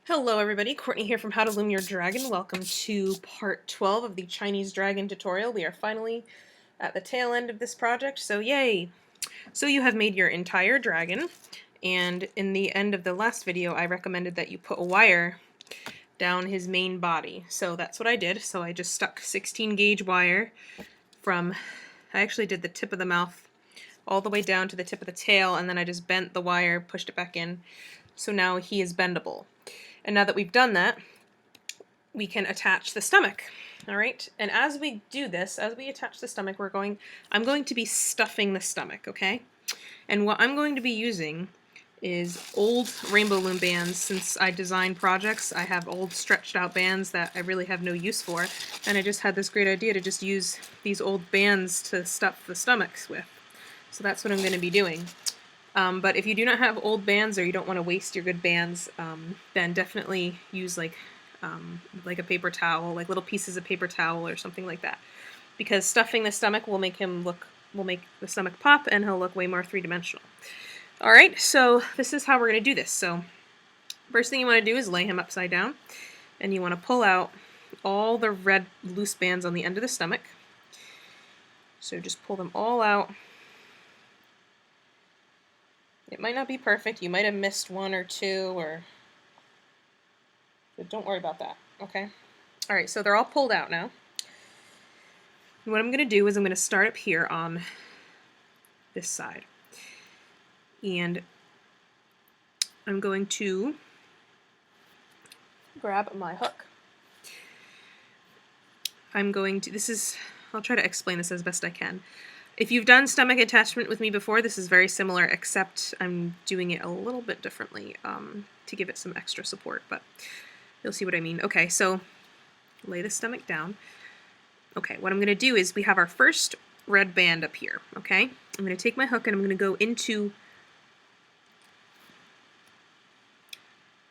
Hello everybody, Courtney here from How to Loom Your Dragon. Welcome to part 12 of the Chinese dragon tutorial. We are finally at the tail end of this project, so yay! So you have made your entire dragon, and in the end of the last video I recommended that you put a wire down his main body. So that's what I did. So I just stuck 16 gauge wire from, I actually did the tip of the mouth all the way down to the tip of the tail, and then I just bent the wire, pushed it back in, so now he is bendable. And now that we've done that, we can attach the stomach. All right, and as we do this, as we attach the stomach, I'm going to be stuffing the stomach, okay? And what I'm going to be using is old rainbow loom bands. Since I design projects, I have old stretched out bands that I really have no use for, and I just had this great idea to just use these old bands to stuff the stomachs with. So that's what I'm going to be doing. But if you do not have old bands or you don't want to waste your good bands, then definitely use like a paper towel, like little pieces of paper towel or something like that. Because stuffing the stomach will make the stomach pop, and he'll look way more three-dimensional. Alright, so this is how we're going to do this. So first thing you want to do is lay him upside down, and you want to pull out all the red loose bands on the end of the stomach. So just pull them all out. It might not be perfect, you might have missed one or two, but don't worry about that, okay? Alright, so they're all pulled out now. And what I'm going to do is I'm going to start up here on this side. And I'm going to grab my hook. I'll try to explain this as best I can. If you've done stomach attachment with me before, this is very similar, except I'm doing it a little bit differently to give it some extra support, but you'll see what I mean. Okay, so lay the stomach down. Okay, what I'm going to do is we have our first red band up here, okay? I'm going to take my hook and I'm going to go into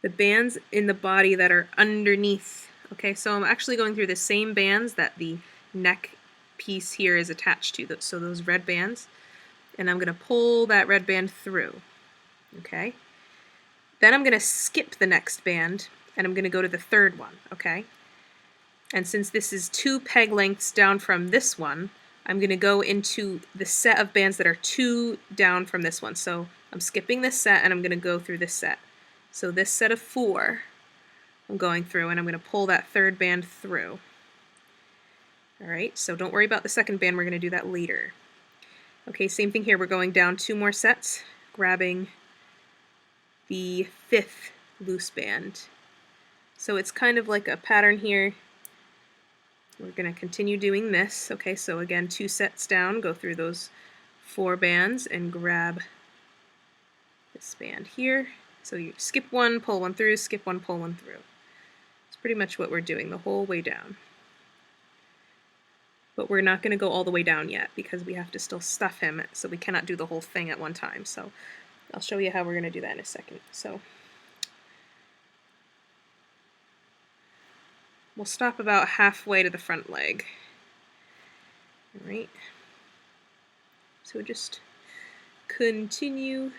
the bands in the body that are underneath. Okay, so I'm actually going through the same bands that the neck piece here is attached to, so those red bands, and I'm going to pull that red band through. Okay, then I'm going to skip the next band and I'm going to go to the third one. Okay, and since this is 2 peg lengths down from this one, I'm going to go into the set of bands that are 2 down from this one. So I'm skipping this set and I'm going to go through this set. So this set of 4 I'm going through, and I'm going to pull that third band through. Alright, so don't worry about the second band, we're going to do that later. Okay, same thing here, we're going down 2 more sets, grabbing the 5th loose band. So it's kind of like a pattern here. We're going to continue doing this. Okay, so again, 2 sets down, go through those 4 bands and grab this band here. So you skip one, pull one through, skip one, pull one through. It's pretty much what we're doing the whole way down. But we're not going to go all the way down yet because we have to still stuff him, so we cannot do the whole thing at one time. So I'll show you how we're going to do that in a second. So we'll stop about halfway to the front leg. Alright, so just continue.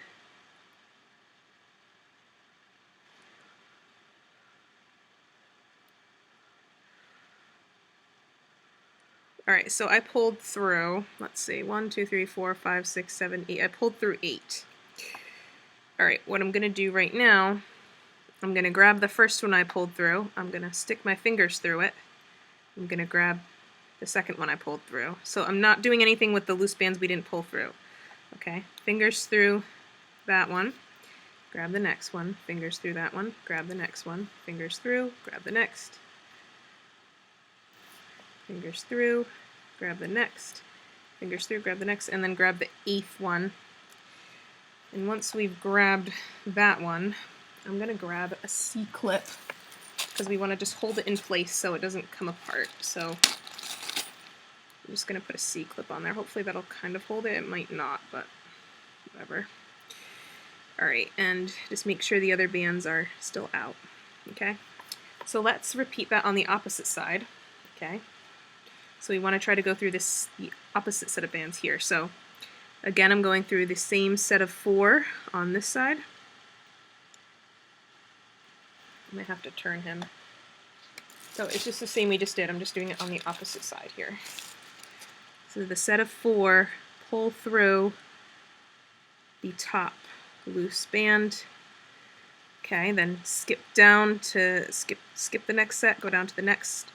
Alright, so I pulled through, let's see, 1, 2, 3, 4, 5, 6, 7, 8. I pulled through 8. Alright, what I'm going to do right now, I'm going to grab the first one I pulled through. I'm going to stick my fingers through it. I'm going to grab the second one I pulled through. So I'm not doing anything with the loose bands we didn't pull through. Okay, fingers through that one. Grab the next one. Fingers through that one. Grab the next one. Fingers through. Grab the next. Fingers through, grab the next, fingers through, grab the next, and then grab the 8th one. And once we've grabbed that one, I'm going to grab a C-clip because we want to just hold it in place so it doesn't come apart. So I'm just going to put a C-clip on there. Hopefully that'll kind of hold it. It might not, but whatever. Alright, and just make sure the other bands are still out. Okay, so let's repeat that on the opposite side. Okay. So we want to try to go through the opposite set of bands here. So again, I'm going through the same set of 4 on this side. I might have to turn him. So it's just the same we just did. I'm just doing it on the opposite side here. So the set of 4, pull through the top loose band. Okay, then skip down to skip the next set, go down to the next,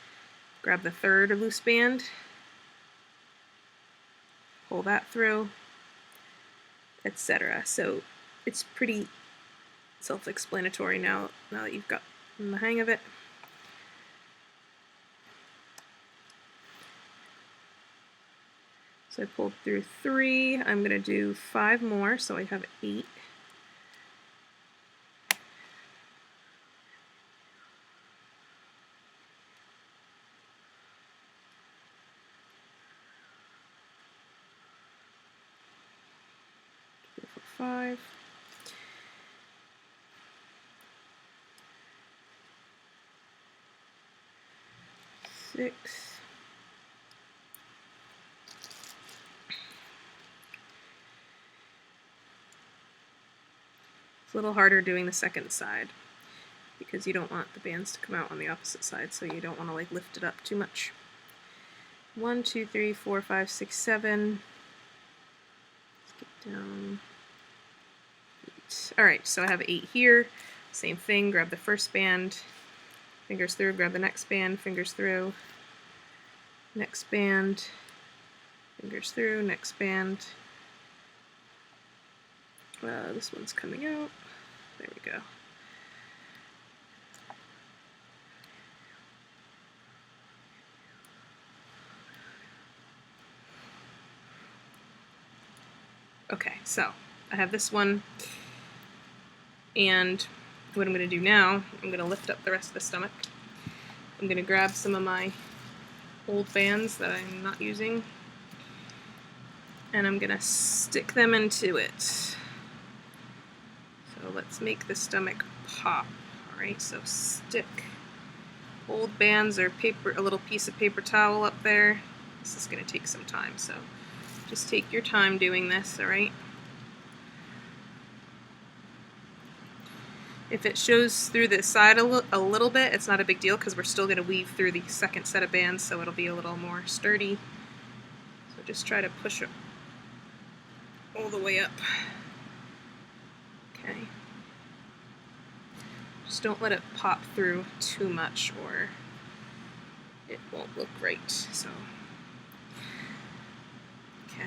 grab the 3rd loose band, pull that through, etc. So it's pretty self-explanatory now that you've got the hang of it. So I pulled through 3. I'm going to do 5 more, so I have 8. Five. 6. It's a little harder doing the second side because you don't want the bands to come out on the opposite side, so you don't want to like lift it up too much. 1, 2, 3, 4, 5, 6, 7. Skip down. 8. Alright, so I have 8 here. Same thing, grab the first band, fingers through, grab the next band, fingers through, next band, fingers through, next band. This one's coming out. There we go. Okay, so I have this one, and what I'm going to do now, I'm going to lift up the rest of the stomach. I'm going to grab some of my old bands that I'm not using, and I'm going to stick them into it. So let's make the stomach pop. Alright, so stick old bands or paper, a little piece of paper towel up there. This is going to take some time, so just take your time doing this, alright? If it shows through the side a little bit, it's not a big deal because we're still going to weave through the second set of bands, so it'll be a little more sturdy. So just try to push it all the way up. Okay. Just don't let it pop through too much or it won't look right. So, okay.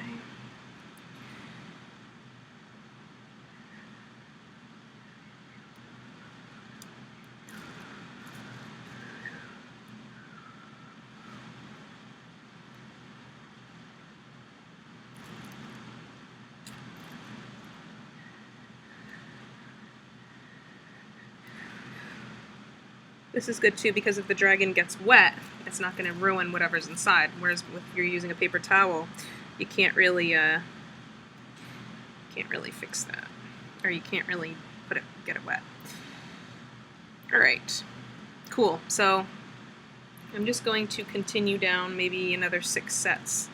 This is good too because if the dragon gets wet, it's not going to ruin whatever's inside. Whereas if you're using a paper towel, you can't really fix that, or you can't really get it wet. All right, cool. So I'm just going to continue down maybe another 6 sets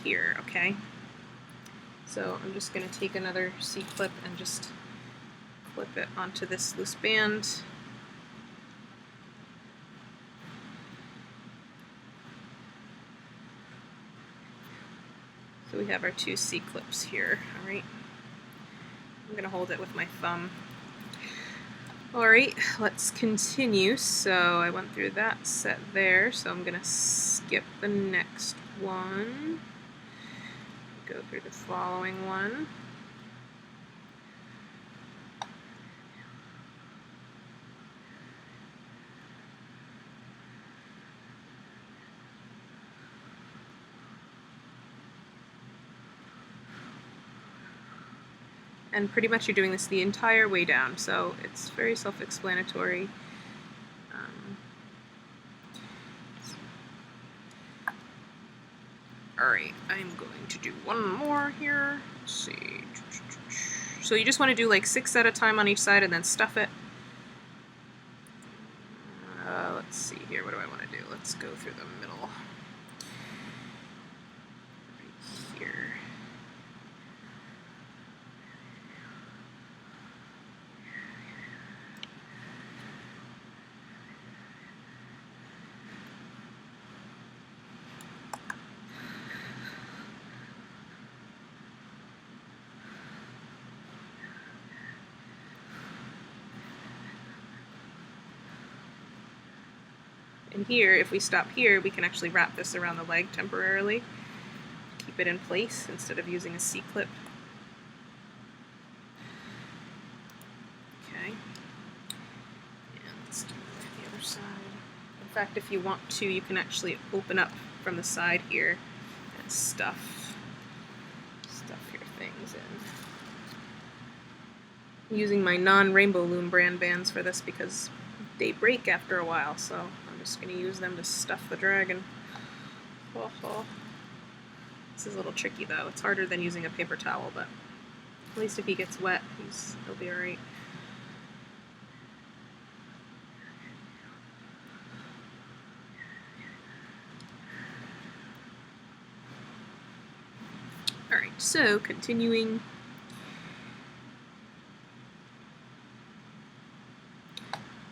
here. Okay. So I'm just going to take another C-clip and just clip it onto this loose band. So we have our 2 C-clips here, alright? I'm going to hold it with my thumb. Alright, let's continue. So I went through that set there, so I'm going to skip the next one. Go through the following one. And pretty much you're doing this the entire way down, so it's very self-explanatory. Alright, I'm going to do one more here. Let's see. So you just want to do like 6 at a time on each side and then stuff it. Let's see here, what do I want to do? Let's go through the middle. Right here. And here, if we stop here, we can actually wrap this around the leg temporarily, keep it in place instead of using a C-clip. Okay, and let's do the other side. In fact, if you want to, you can actually open up from the side here and stuff your things in. I'm using my non-rainbow loom brand bands for this because they break after a while, so I'm just going to use them to stuff the dragon. Oh. This is a little tricky though. It's harder than using a paper towel, but at least if he gets wet, he'll be alright. Alright, so continuing.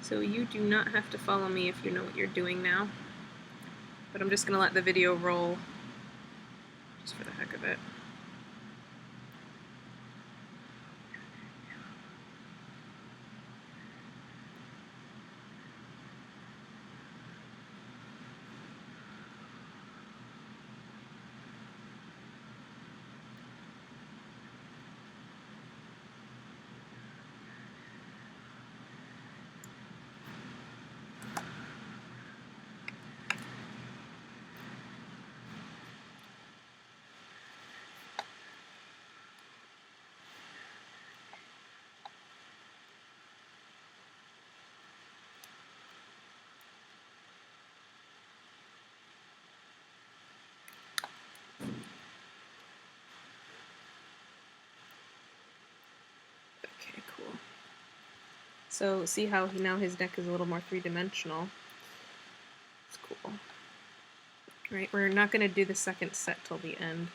So you do not have to follow me if you know what you're doing now, but I'm just going to let the video roll just for the heck of it. Okay, cool. So see how now his neck is a little more three-dimensional. It's cool. Right, we're not going to do the second set till the end,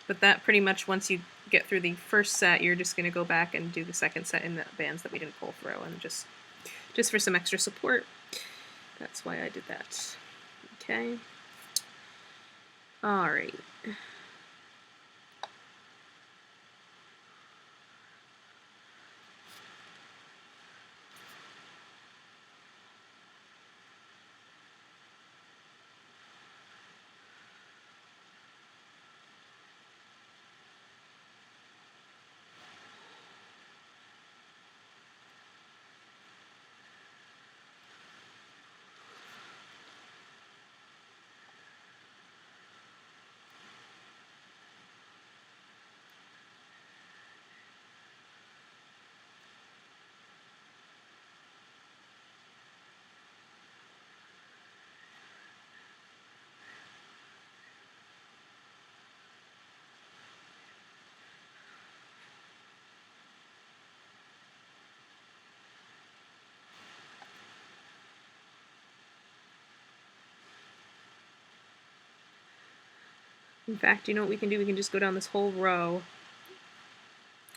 but that pretty much, once you get through the first set, you're just going to go back and do the second set in the bands that we didn't pull through, and just for some extra support. That's why I did that. Okay. All right. In fact, you know what we can do? We can just go down this whole row.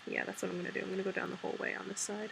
Yeah, that's what I'm going to do. I'm going to go down the whole way on this side.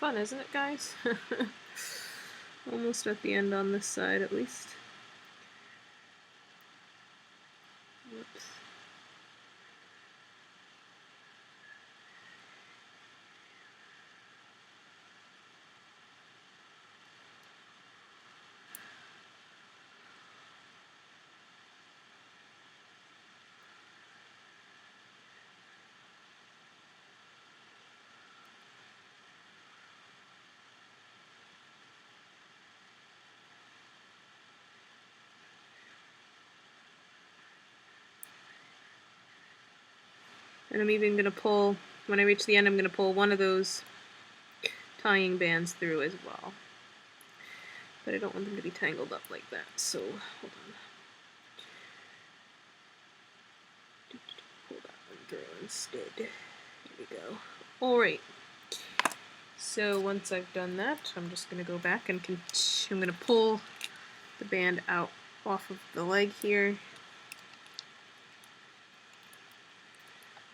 fun, isn't it, guys? Almost at the end on this side, at least. Whoops. And I'm even going to pull, when I reach the end, I'm going to pull one of those tying bands through as well. But I don't want them to be tangled up like that, so hold on. Pull that one through instead. Here we go. Alright. So once I've done that, I'm just going to go back and I'm going to pull the band out off of the leg here.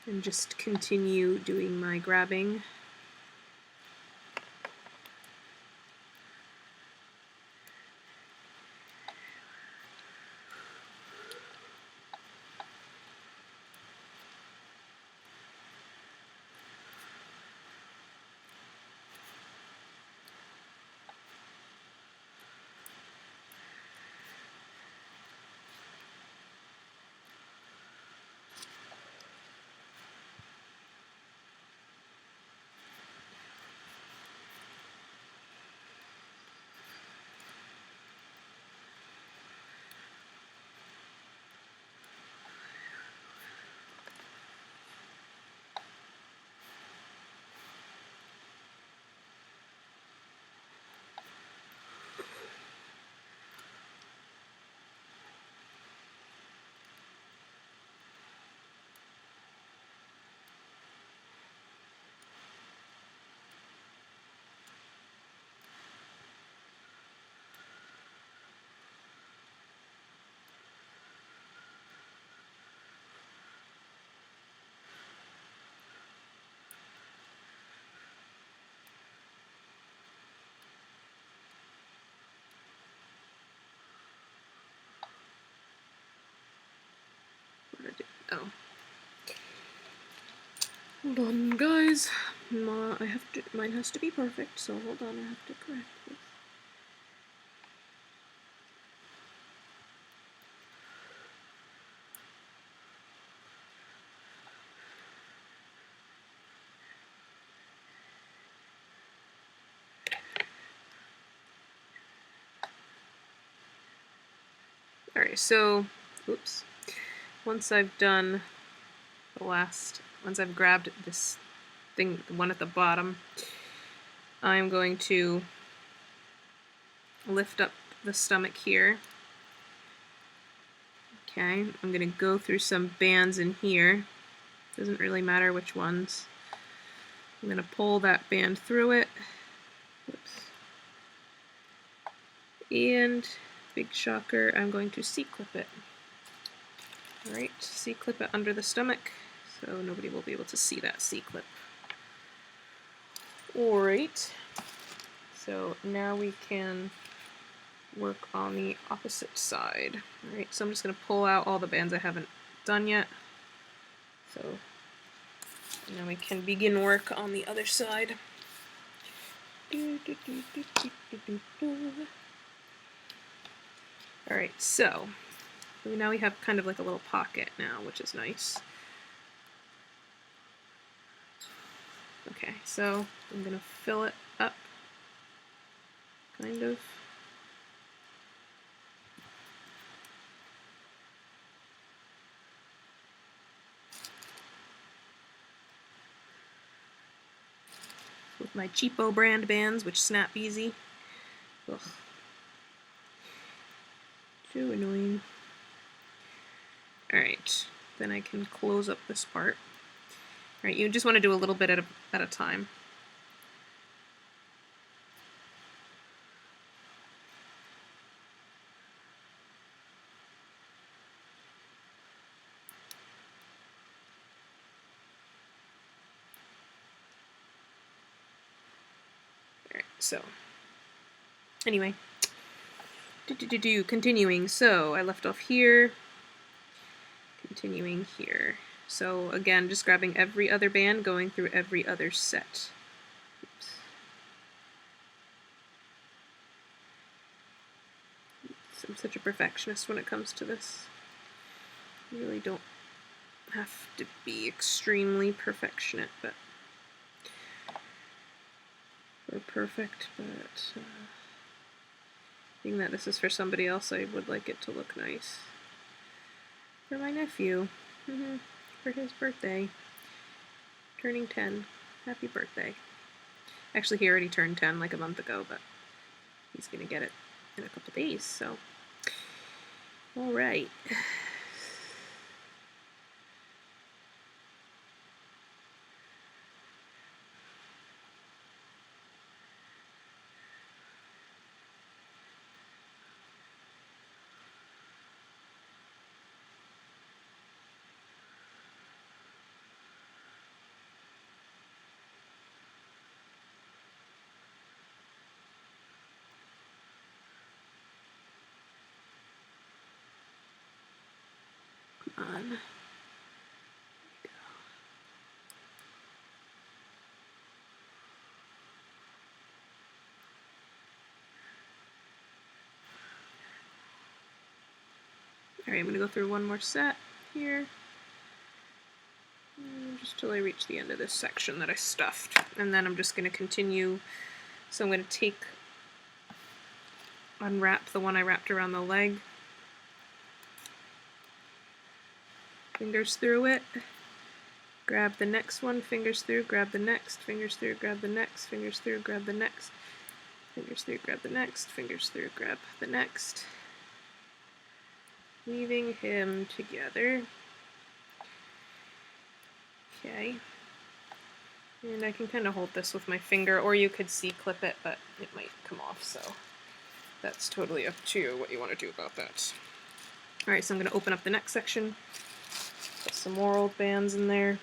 And just continue doing my grabbing. Oh. Hold on, guys. Mine has to be perfect, so hold on, I have to correct this. Alright, so, oops. Once I've done once I've grabbed this thing, the one at the bottom, I'm going to lift up the stomach here. Okay, I'm going to go through some bands in here. Doesn't really matter which ones. I'm going to pull that band through it. Whoops. And, big shocker, I'm going to C-clip it. Alright, C-clip it under the stomach, so nobody will be able to see that C-clip. Alright, so now we can work on the opposite side. Alright, so I'm just going to pull out all the bands I haven't done yet. So now we can begin work on the other side. Alright, so now we have kind of like a little pocket now, which is nice. Okay, so I'm going to fill it up, kind of. With my cheapo brand bands, which snap easy. Ugh. Too annoying. Alright, then I can close up this part. Alright, you just want to do a little bit at a time. So, anyway. Continuing. So, I left off here. Continuing here. So, again, just grabbing every other band, going through every other set. Oops. I'm such a perfectionist when it comes to this. I really don't have to be extremely perfectionate, but or perfect, but being that this is for somebody else, I would like it to look nice. For my nephew, for his birthday, turning 10. Happy birthday. Actually, he already turned 10 like a month ago, but he's gonna get it in a couple days, so. Alright. On. Alright, I'm going to go through one more set here, just till I reach the end of this section that I stuffed, and then I'm just going to continue. So I'm going to unwrap the one I wrapped around the leg, fingers through it, grab the next one, fingers through, grab the next, fingers through, grab the next, fingers through, grab the next, fingers through, grab the next, fingers through, grab the next, weaving him together. Okay. And I can kind of hold this with my finger, or you could C-clip it, but it might come off, so that's totally up to you what you want to do about that. Alright, so I'm going to open up the next section, put some more old bands in there.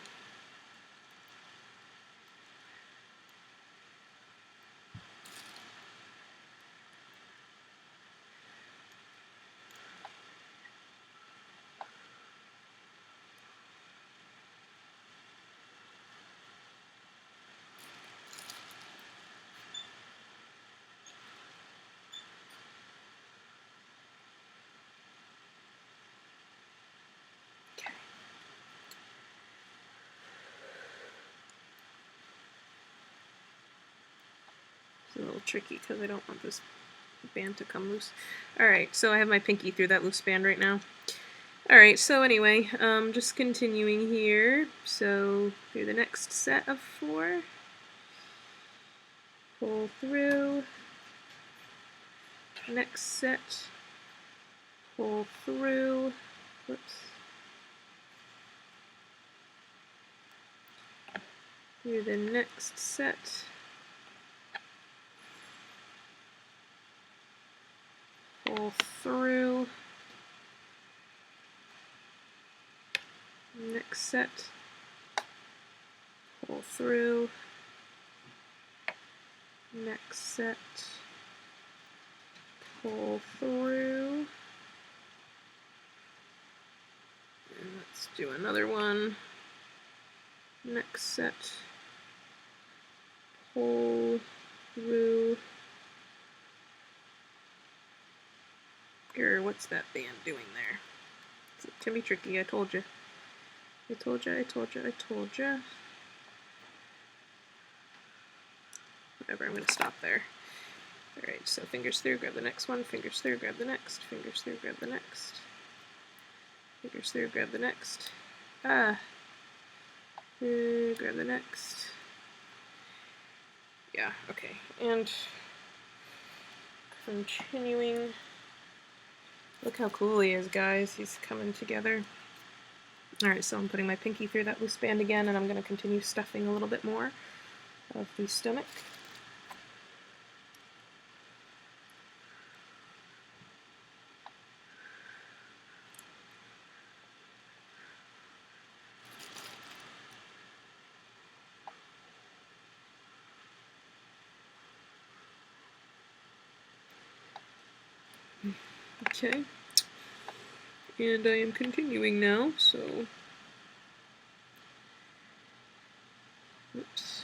A little tricky because I don't want this band to come loose. Alright, so I have my pinky through that loose band right now. Alright, so anyway, just continuing here. So through the next set of 4, pull through, next set, pull through, whoops, through the next set, pull through, next set, pull through, next set, pull through, and let's do another one, next set, pull through. What's that band doing there? It can be tricky, I told you. I told you. Whatever, I'm going to stop there. Alright, so fingers through, grab the next one, fingers through, grab the next, fingers through, grab the next, fingers through, grab the next, grab the next. Yeah, okay, and continuing. Look how cool he is, guys. He's coming together. Alright, so I'm putting my pinky through that loose band again, and I'm going to continue stuffing a little bit more of the stomach. Okay. And I am continuing now, so... Oops.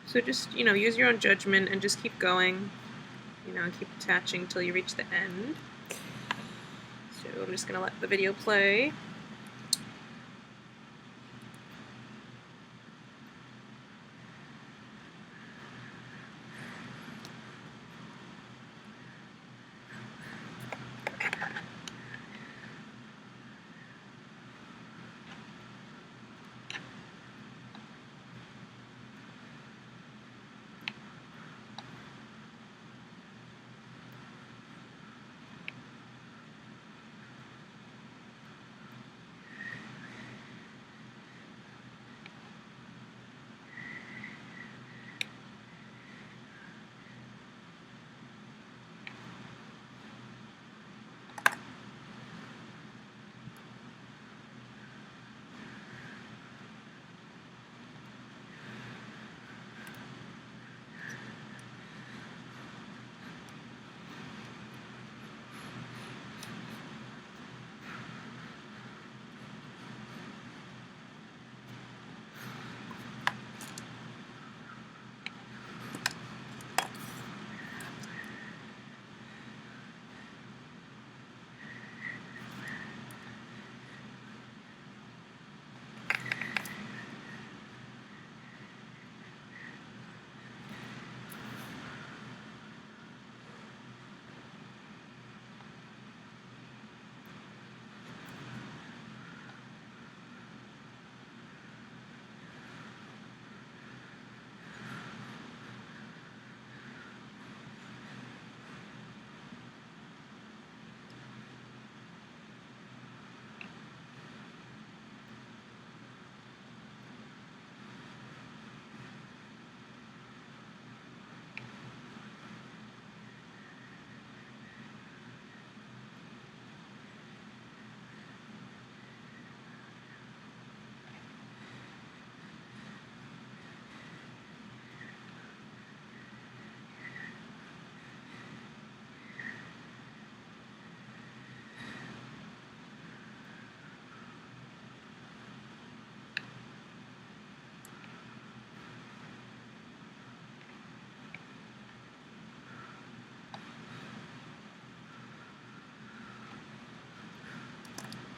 So just, use your own judgment and just keep going, keep attaching until you reach the end. So I'm just going to let the video play.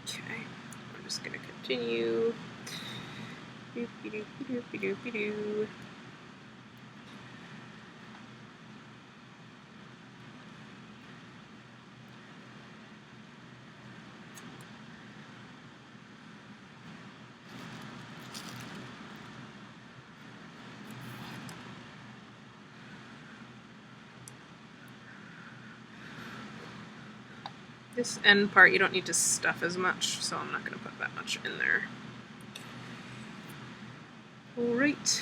Okay, I'm just going to continue. Doopy-doopy-doopy-doopy-doo. This end part you don't need to stuff as much, so I'm not going to put that much in there. Alright.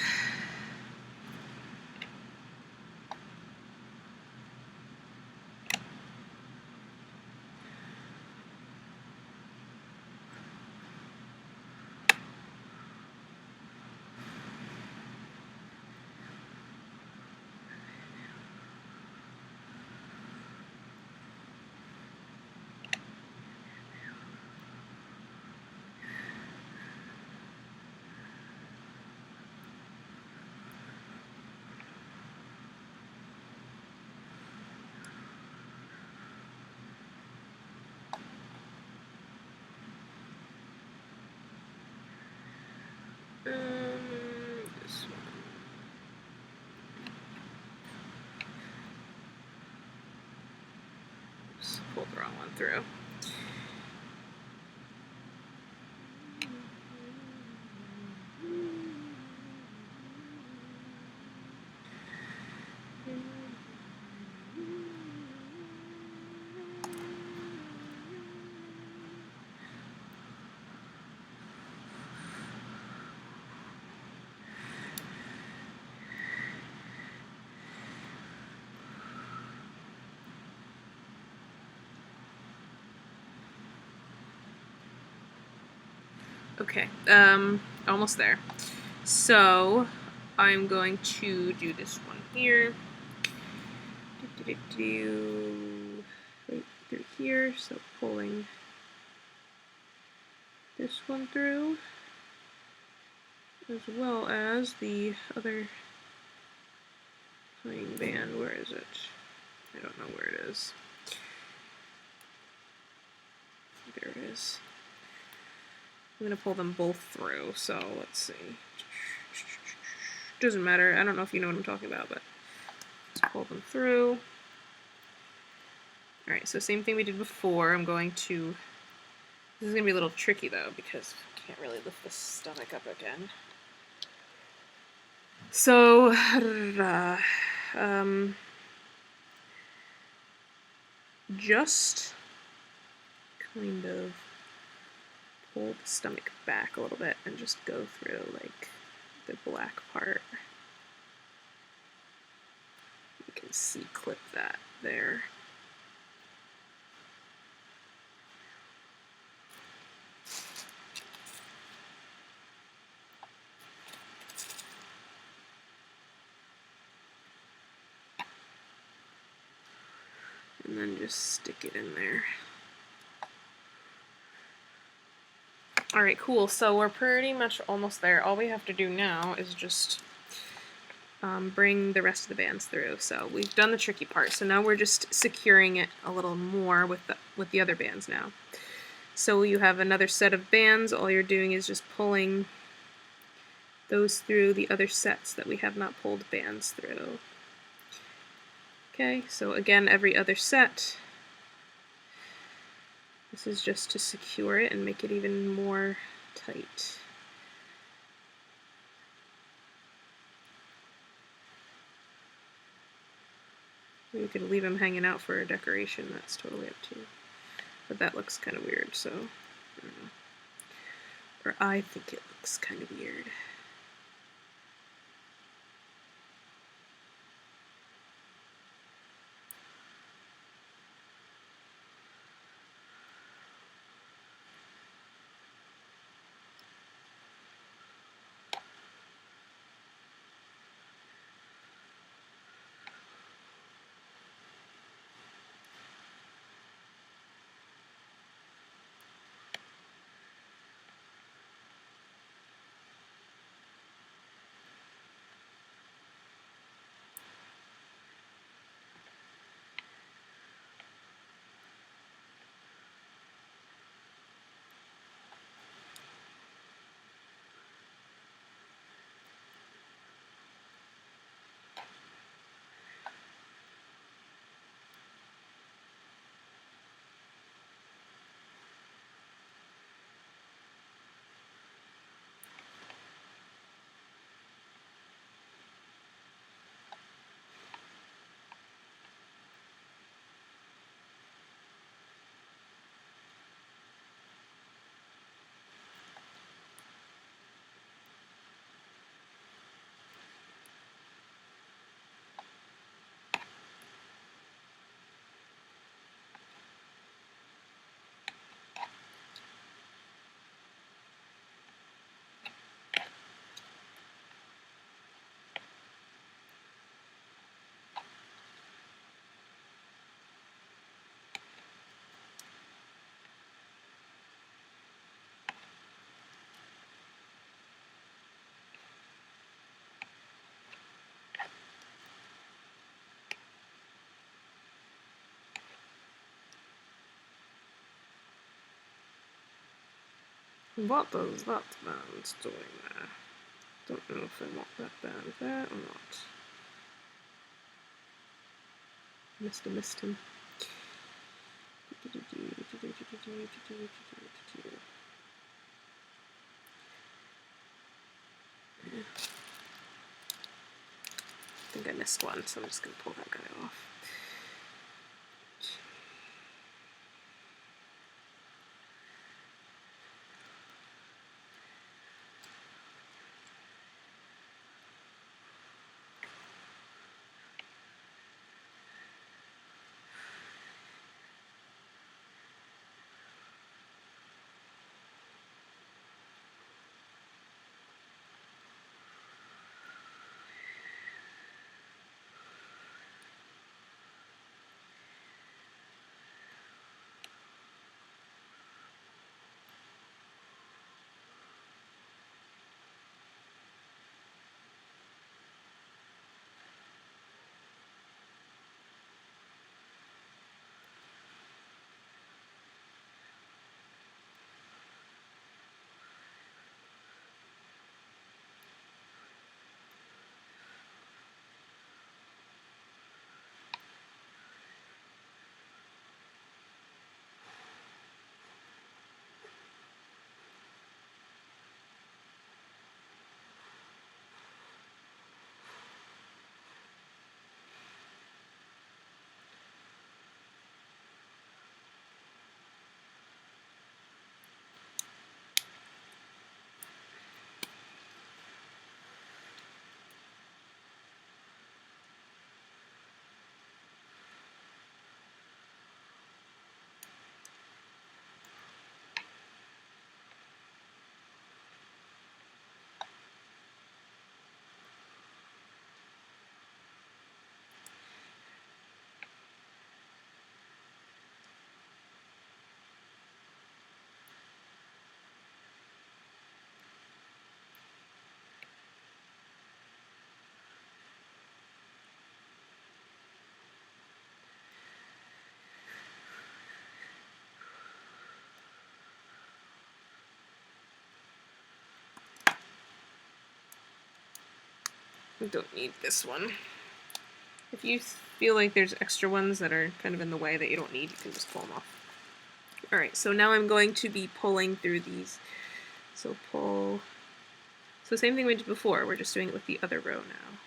This one. Just pulled the wrong one through. Okay, almost there. So I'm going to do this one here. Right through here, so pulling this one through, as well as the other tying band. Where is it? I don't know where it is. There it is. I'm going to pull them both through, so let's see. Doesn't matter, I don't know if you know what I'm talking about, but let's pull them through. Alright, so same thing we did before. I'm going to... This is going to be a little tricky, though, because I can't really lift the stomach up again. So, just kind of pull the stomach back a little bit and just go through, like, the black part. You can see clip that there. And then just stick it in there. Alright, cool. So we're pretty much almost there. All we have to do now is just bring the rest of the bands through. So we've done the tricky part. So now we're just securing it a little more with the other bands now. So you have another set of bands. All you're doing is just pulling those through the other sets that we have not pulled bands through. Okay, so again, every other set. This is just to secure it and make it even more tight. You could leave them hanging out for a decoration, that's totally up to you. But that looks kind of weird, so I don't know. Or I think it looks kind of weird. What does that band doing there? Don't know if I want that band there or not. Must have missed him. I think I missed one, so I'm just going to pull that guy off. I don't need this one. If you feel like there's extra ones that are kind of in the way that you don't need, you can just pull them off. Alright, so now I'm going to be pulling through these. So pull. So same thing we did before, we're just doing it with the other row now.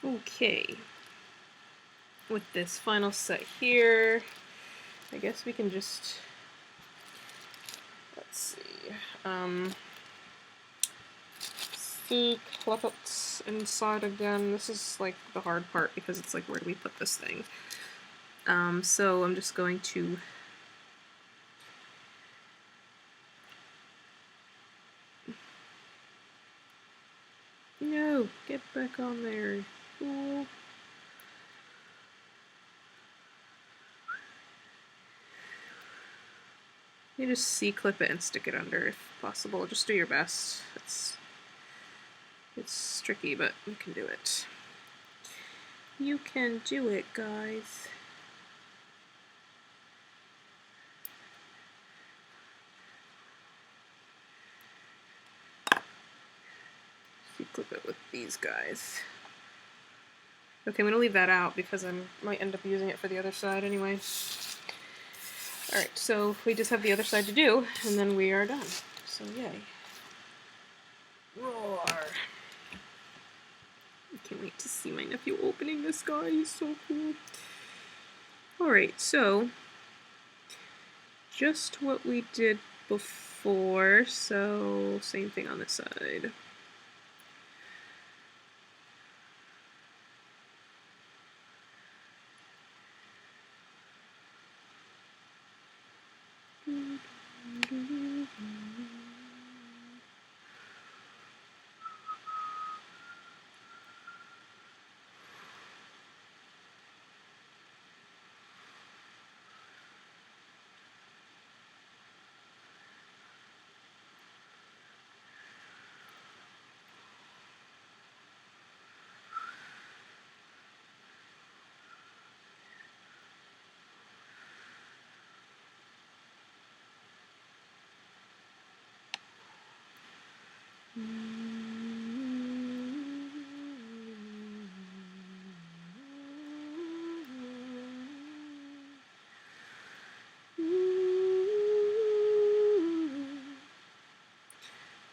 Okay, with this final set here, I guess we can just, let's see, clip it inside again. This is like the hard part because it's like, where do we put this thing? So I'm just going to no, get back on there. Ooh. You just C-clip it and stick it under if possible. Just do your best. It's tricky, but you can do it. You can do it, guys. C-clip it with these guys. Okay, I'm gonna leave that out because I might end up using it for the other side anyway. Alright, so we just have the other side to do, and then we are done. So yay. Roar! I can't wait to see my nephew opening this guy, he's so cool. Alright, so just what we did before, so same thing on this side.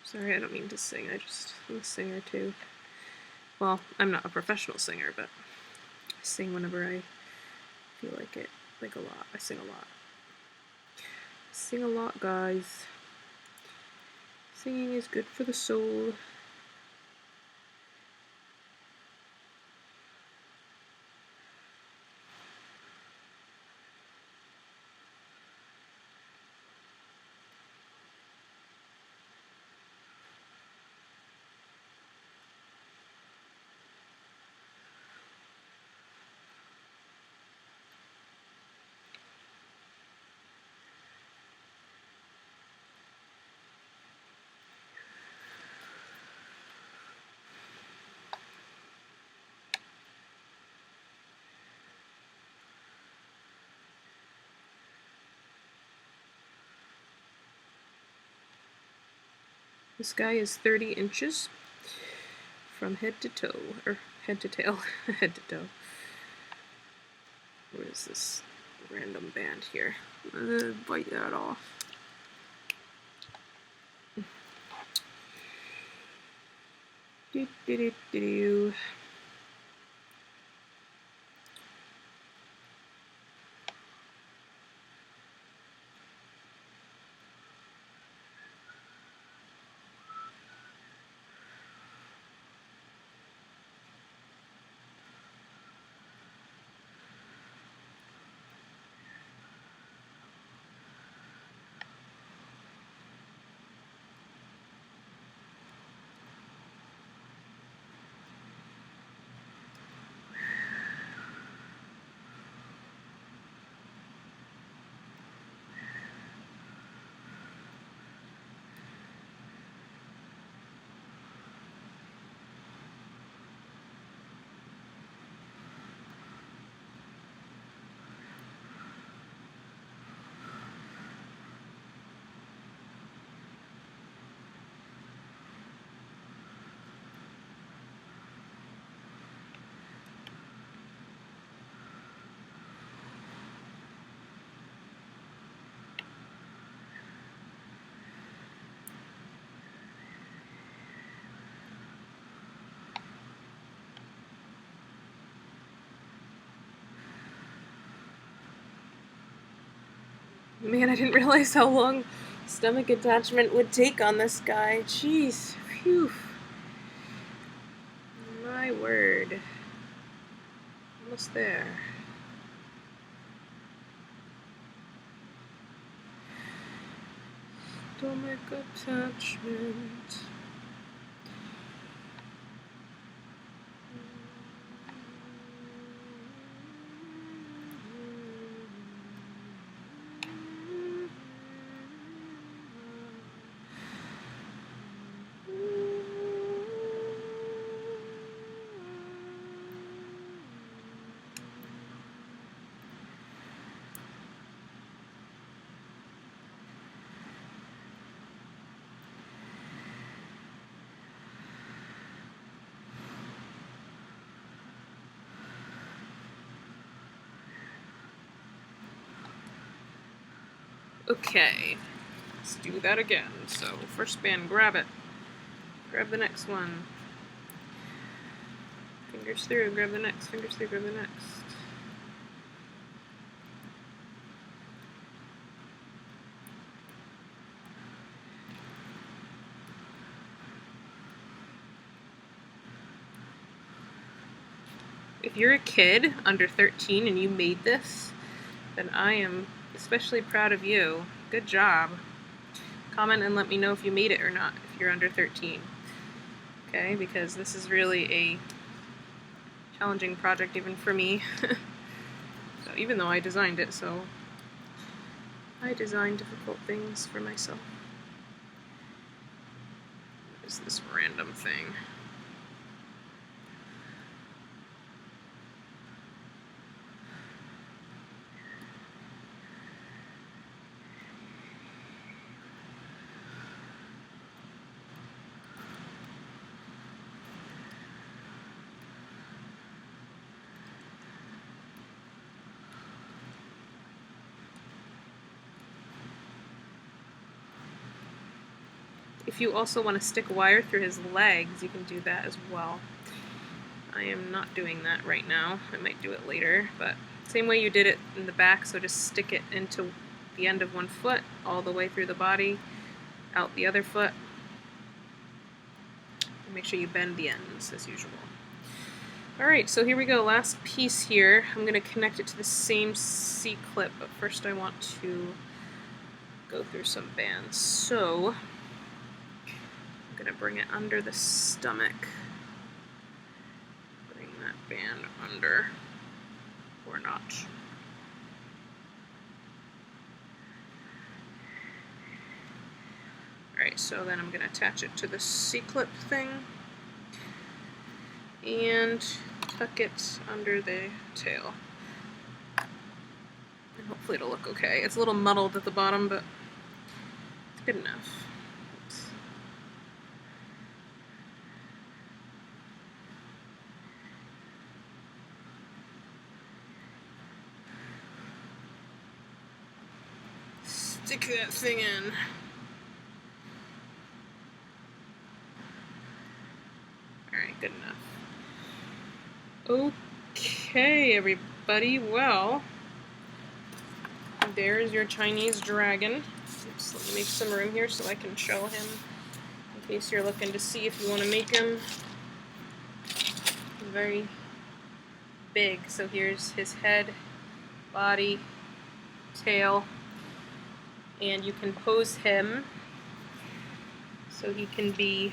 Sorry, I don't mean to sing, I'm a singer too. Well, I'm not a professional singer, but I sing whenever I feel like it, like a lot. I sing a lot. I sing a lot, guys. Singing is good for the soul. This guy is 30 inches from head to toe, or head to tail, head to toe. What is this random band here? Bite that off. Do, do, do, do, do. Man, I didn't realize how long stomach attachment would take on this guy. Jeez. Phew. My word. Almost there. Stomach attachment. Okay, let's do that again. So, first band, grab it. Grab the next one. Fingers through, grab the next. Fingers through, grab the next. If you're a kid under 13 and you made this, then I am especially proud of you. Good job. Comment and let me know if you made it or not, if you're under 13. Okay, because this is really a challenging project even for me. So even though I designed it, so I design difficult things for myself. What is this random thing? If you also want to stick wire through his legs, you can do that as well. I am not doing that right now. I might do it later, but same way you did it in the back, so just stick it into the end of one foot, all the way through the body, out the other foot. And make sure you bend the ends as usual. Alright, so here we go, last piece here. I'm going to connect it to the same C-clip, but first I want to go through some bands. So, I'm going to bring it under the stomach. Bring that band under, or not. Alright, so then I'm going to attach it to the C-clip thing and tuck it under the tail. And hopefully it'll look okay. It's a little muddled at the bottom, but it's good enough. Stick that thing in. Alright, good enough. Okay, everybody, well, there's your Chinese dragon. Oops, let me make some room here so I can show him, in case you're looking to see if you want to make him. He's very big, so here's his head, body, tail, and you can pose him so he can be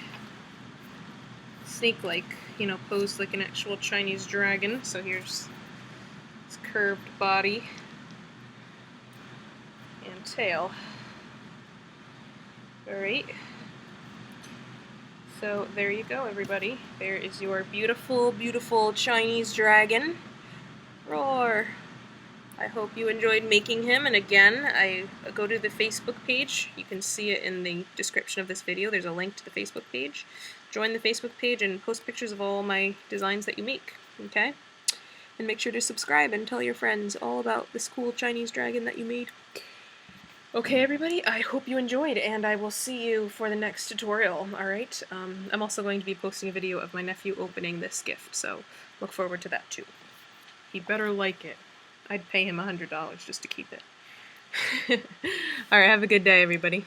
snake-like, you know, posed like an actual Chinese dragon. So here's his curved body and tail. Alright. So there you go, everybody. There is your beautiful, beautiful Chinese dragon. Roar! I hope you enjoyed making him, and again, I go to the Facebook page. You can see it in the description of this video. There's a link to the Facebook page. Join the Facebook page and post pictures of all my designs that you make, okay? And make sure to subscribe and tell your friends all about this cool Chinese dragon that you made. Okay, everybody, I hope you enjoyed, and I will see you for the next tutorial, alright? I'm also going to be posting a video of my nephew opening this gift, so look forward to that too. He better like it. I'd pay him $100 just to keep it. Alright, have a good day, everybody.